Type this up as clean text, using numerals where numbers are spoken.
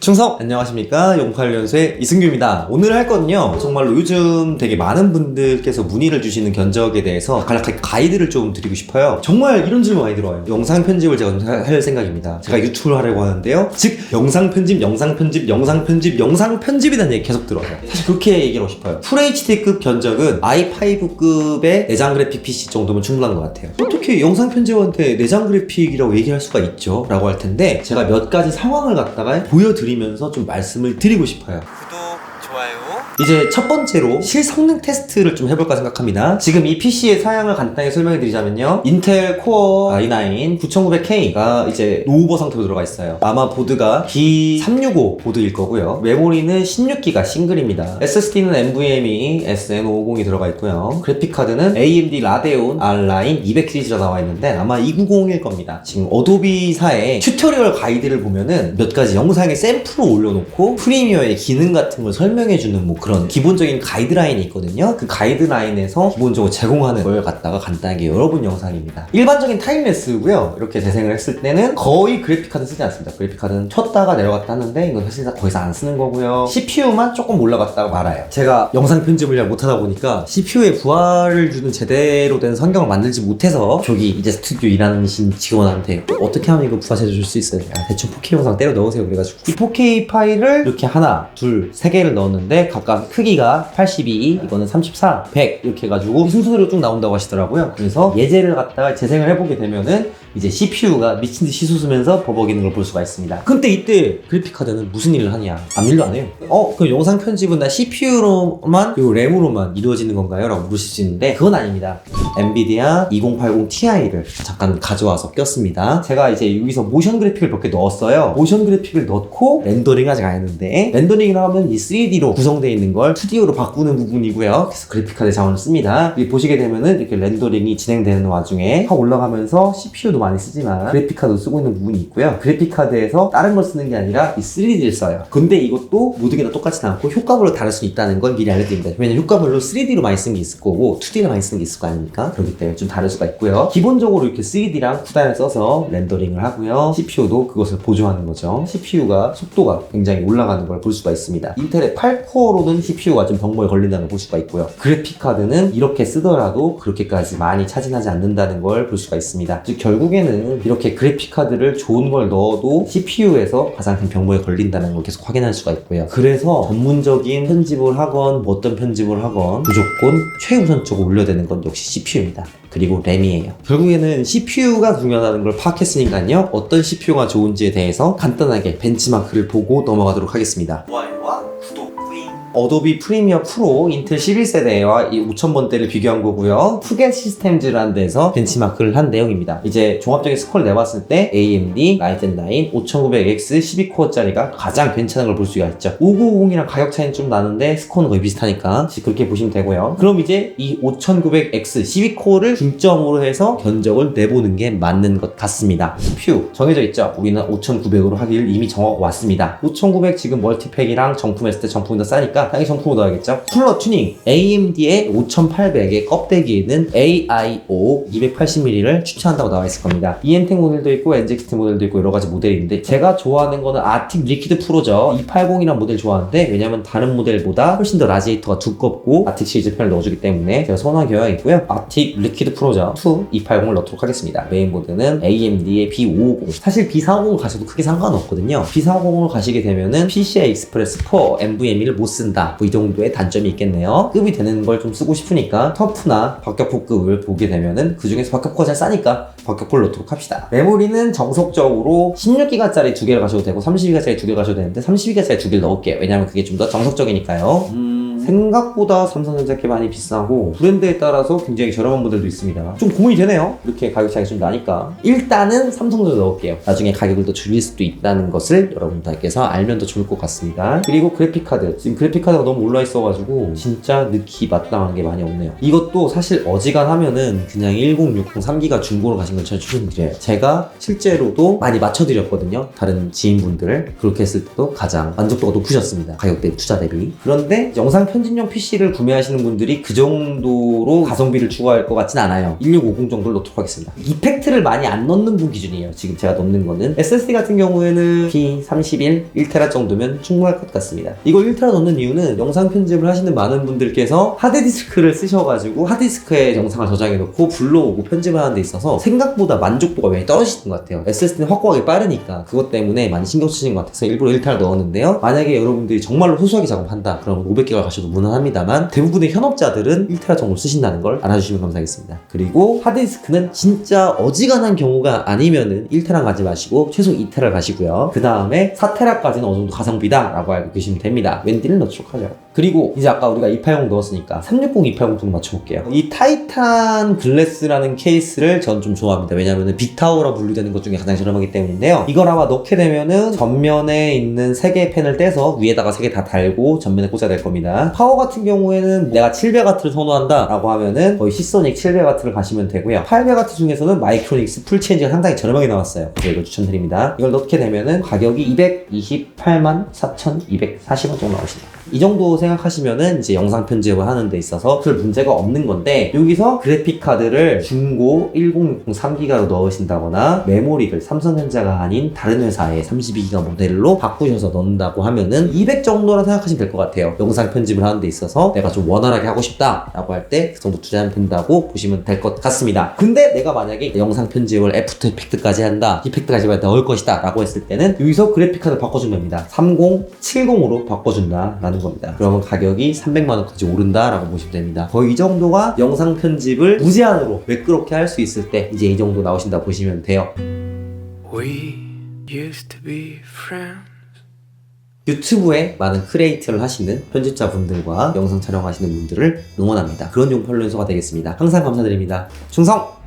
충성! 안녕하십니까, 용팔연수의 이승규입니다. 오늘 할 거는요, 정말로 요즘 되게 많은 분들께서 문의를 주시는 견적에 대해서 간략하게 가이드를 좀 드리고 싶어요. 정말 이런 질문 많이 들어와요. 영상 편집을 제가 할 생각입니다. 제가 유튜브를 하려고 하는데요, 즉 영상 편집에 대한 얘기 계속 들어요. 사실 그렇게 얘기하고 싶어요. FHD급 견적은 i5급의 내장 그래픽 PC 정도면 충분한 것 같아요. 어떻게 영상 편집한테 내장 그래픽이라고 얘기할 수가 있죠? 라고 할 텐데, 제가 몇 가지 상황을 갖다가 보여드리면서 좀 말씀을 드리고 싶어요. 구독, 좋아요. 이제 첫 번째로 실성능 테스트를 좀 해볼까 생각합니다. 지금 이 PC의 사양을 간단히 설명해 드리자면요, 인텔 코어 i9 9900K가 이제 노후버 상태로 들어가 있어요. 아마 보드가 B365 보드일 거고요. 메모리는 16기가 싱글입니다. SSD는 NVMe SN550이 들어가 있고요. 그래픽카드는 AMD 라데온 R9 200 시리즈로 나와 있는데 아마 290일 겁니다. 지금 어도비사의 튜토리얼 가이드를 보면은 몇 가지 영상에 샘플을 올려놓고 프리미어의 기능 같은 걸 설명해주는 뭐 그런 기본적인 가이드라인이 있거든요. 그 가이드라인에서 기본적으로 제공하는 걸 갖다가 간단하게 열어본 영상입니다. 일반적인 타임레스고요. 이렇게 재생을 했을 때는 거의 그래픽카드 쓰지 않습니다. 그래픽카드는 켰다가 내려갔다 하는데 이건 사실 거기서 안 쓰는 거고요. CPU만 조금 올라갔다가 말아요. 제가 영상 편집을 잘 못하다 보니까 CPU에 부하를 주는 제대로 된 환경을 만들지 못해서 저기 이제 스튜디오 일하는 직원한테 어떻게 하면 이거 부하 제조줄 수 있어요? 야, 대충 4K 영상 때려 넣으세요. 그래가지고 이 4K 파일을 이렇게 하나, 둘, 세 개를 넣었는데 각각 크기가 82, 이거는 34, 100 이렇게 해가지고 순서대로 쭉 나온다고 하시더라고요. 그래서 예제를 갖다가 재생을 해보게 되면은 이제 CPU가 미친듯이 솟으면서 버벅이는 걸 볼 수가 있습니다. 근데 이때 그래픽카드는 무슨 일을 하냐? 아무 일도 안 해요. 그럼 영상 편집은 다 CPU로만 그리고 램으로만 이루어지는 건가요? 라고 물으실 수 있는데 그건 아닙니다. 엔비디아 2080 Ti를 잠깐 가져와서 꼈습니다. 제가 이제 여기서 모션 그래픽을 몇 개 넣었어요. 모션 그래픽을 넣고 렌더링 아직 안 했는데, 렌더링을 하면 이 3D로 구성되어 있는 걸 2D로 바꾸는 부분이고요. 그래서 그래픽카드 자원을 씁니다. 여기 보시게 되면은 이렇게 렌더링이 진행되는 와중에 확 올라가면서 CPU도 많이 쓰지만 그래픽카드 쓰고 있는 부분이 있고요. 그래픽카드에서 다른 걸 쓰는 게 아니라 이 3D를 써요. 근데 이것도 모든 게 다 똑같진 않고 효과별로 다를 수 있다는 건 미리 알려드립니다. 왜냐면 효과별로 3D로 많이 쓴 게 있을 거고 2D로 많이 쓴 게 있을 거 아닙니까? 그렇기 때문에 좀 다를 수가 있고요. 기본적으로 이렇게 3D랑 쿠단을 써서 렌더링을 하고요. CPU도 그것을 보조하는 거죠. CPU가 속도가 굉장히 올라가는 걸 볼 수가 있습니다. 인텔의 8코어로는 CPU가 좀 병모에 걸린다는 걸 볼 수가 있고요. 그래픽카드는 이렇게 쓰더라도 그렇게까지 많이 차진하지 않는다는 걸 볼 수가 있습니다. 즉 결국에는 이렇게 그래픽카드를 좋은 걸 넣어도 CPU에서 가장 큰 병모에 걸린다는 걸 계속 확인할 수가 있고요. 그래서 전문적인 편집을 하건 뭐 어떤 편집을 하건 무조건 최우선적으로 올려야 되는 건 역시 CPU입니다. 그리고 램이에요. 결국에는 CPU가 중요하다는 걸 파악했으니까요, 어떤 CPU가 좋은지에 대해서 간단하게 벤치마크를 보고 넘어가도록 하겠습니다. 좋아요와 구독, 어도비 프리미어 프로 인텔 11세대와 이 5000번대를 비교한 거고요. 푸겟 시스템즈라는 데서 벤치마크를 한 내용입니다. 이제 종합적인 스코어를 내봤을 때 AMD 라이젠 9 5900X 12코어짜리가 가장 괜찮은 걸 볼 수가 있죠. 5950이랑 가격 차이는 좀 나는데 스코어는 거의 비슷하니까 그렇게 보시면 되고요. 그럼 이제 이 5900X 12코어를 중점으로 해서 견적을 내보는 게 맞는 것 같습니다. CPU 정해져 있죠. 우리는 5900으로 하기를 이미 정하고 왔습니다. 5900 지금 멀티팩이랑 정품했을 때 정품이 더 싸니까 당연히 정품을 넣어야겠죠. 쿨러 튜닝 AMD의 5800의 껍데기에는 AIO 280mm를 추천한다고 나와 있을 겁니다. ENTEC 모델도 있고 NZXT 모델도 있고 여러가지 모델이 있는데 제가 좋아하는 거는 아틱 리퀴드 프로죠. 280이란 모델 좋아하는데, 왜냐면 다른 모델보다 훨씬 더 라지에이터가 두껍고 아틱 시리즈 편을 넣어주기 때문에 제가 선호한 경향이 있고요. 아틱 리퀴드 프로죠. 2 280을 넣도록 하겠습니다. 메인보드는 AMD의 B550. 사실 B450을 가셔도 크게 상관없거든요. B450을 가시게 되면은 PCI Express 4 NVMe를 못 쓴다, 뭐 이 정도의 단점이 있겠네요. 급이 되는 걸 좀 쓰고 싶으니까 터프나 박격포급을 보게 되면은 그 중에서 박격포가 잘 싸니까 박격포를 넣도록 합시다. 메모리는 정석적으로 16기가짜리 2개를 가셔도 되고 32기가짜리 2개를 가셔도 되는데 32기가짜리 2개를 넣을게요. 왜냐면 그게 좀 더 정석적이니까요. 생각보다 삼성전자 게 많이 비싸고 브랜드에 따라서 굉장히 저렴한 모델도 있습니다. 좀 고민이 되네요. 이렇게 가격 차이가 좀 나니까 일단은 삼성전자 넣을게요. 나중에 가격을 더 줄일 수도 있다는 것을 여러분들께서 알면 더 좋을 것 같습니다. 그리고 그래픽카드, 지금 그래픽카드가 너무 올라 있어가지고 진짜 넣기 마땅한 게 많이 없네요. 이것도 사실 어지간하면은 그냥 1060 3기가 중고로 가신 걸 추천드려요. 제가 실제로도 많이 맞춰드렸거든요. 다른 지인분들. 그렇게 했을 때도 가장 만족도가 높으셨습니다. 가격 대비, 투자 대비. 그런데 영상 편집용 PC를 구매하시는 분들이 그 정도로 가성비를 추구할 것 같진 않아요. 1650 정도를 넣도록 하겠습니다. 이펙트를 많이 안 넣는 분 기준이에요. 지금 제가 넣는 거는 SSD 같은 경우에는 P31 1TB 정도면 충분할 것 같습니다. 이걸 1TB 넣는 이유는 영상 편집을 하시는 많은 분들께서 하드디스크를 쓰셔가지고 하드디스크에 영상을 저장해 놓고 불러오고 편집을 하는 데 있어서 생각보다 만족도가 많이 떨어지는 것 같아요. SSD는 확고하게 빠르니까 그것 때문에 많이 신경 쓰시는 것 같아서 일부러 1TB 넣었는데요. 만약에 여러분들이 정말로 소소하게 작업한다 그러면 500개가 가셔도 무난합니다만 대부분의 현업자들은 1TB 정도 쓰신다는 걸 알아주시면 감사하겠습니다. 그리고 하드디스크는 진짜 어지간한 경우가 아니면은 1TB 가지 마시고 최소 2TB 가시고요. 그 다음에 4TB까지는 어느 정도 가성비다 라고 알고 계시면 됩니다. 웬디를 넣도록 하죠. 그리고 이제 아까 우리가 280 넣었으니까 360, 280 정도 맞춰볼게요. 이 타이탄 글래스라는 케이스를 전 좀 좋아합니다. 왜냐면은 빅타워라 분류되는 것 중에 가장 저렴하기 때문인데요. 이걸 아마 넣게 되면은 전면에 있는 3개의 펜을 떼서 위에다가 3개 다 달고 전면에 꽂아야 될 겁니다. 파워 같은 경우에는 내가 700W를 선호한다 라고 하면은 거의 시소닉 700W를 가시면 되고요. 800W 중에서는 마이크로닉스 풀체인지가 상당히 저렴하게 나왔어요. 그래서 이걸 추천드립니다. 이걸 넣게 되면은 가격이 228만 4,240원 정도 나오십니다. 이 정도 생각하시면은 이제 영상 편집을 하는 데 있어서 별 문제가 없는 건데, 여기서 그래픽 카드를 중고 1060 3기가로 넣으신다거나 메모리를 삼성전자가 아닌 다른 회사의 32기가 모델로 바꾸셔서 넣는다고 하면은 200 정도라 생각하시면 될 것 같아요. 영상 편집을 하는 데 있어서 내가 좀 원활하게 하고 싶다 라고 할 때 그 정도 투자하면 된다고 보시면 될 것 같습니다. 근데 내가 만약에 영상 편집을 애프터 이펙트까지 한다, 이펙트까지 넣을 것이다 라고 했을 때는 여기서 그래픽 카드 바꿔주면 됩니다. 3070으로 바꿔준다 라는 겁니다. 그러면 가격이 300만원까지 오른다 라고 보시면 됩니다. 거의 이 정도가 영상 편집을 무제한으로 매끄럽게 할 수 있을 때 이제 이 정도 나오신다 보시면 돼요. We used to be friends. 유튜브에 많은 크리에이터를 하시는 편집자분들과 영상 촬영하시는 분들을 응원합니다. 그런 용팔 연소가 되겠습니다. 항상 감사드립니다. 충성!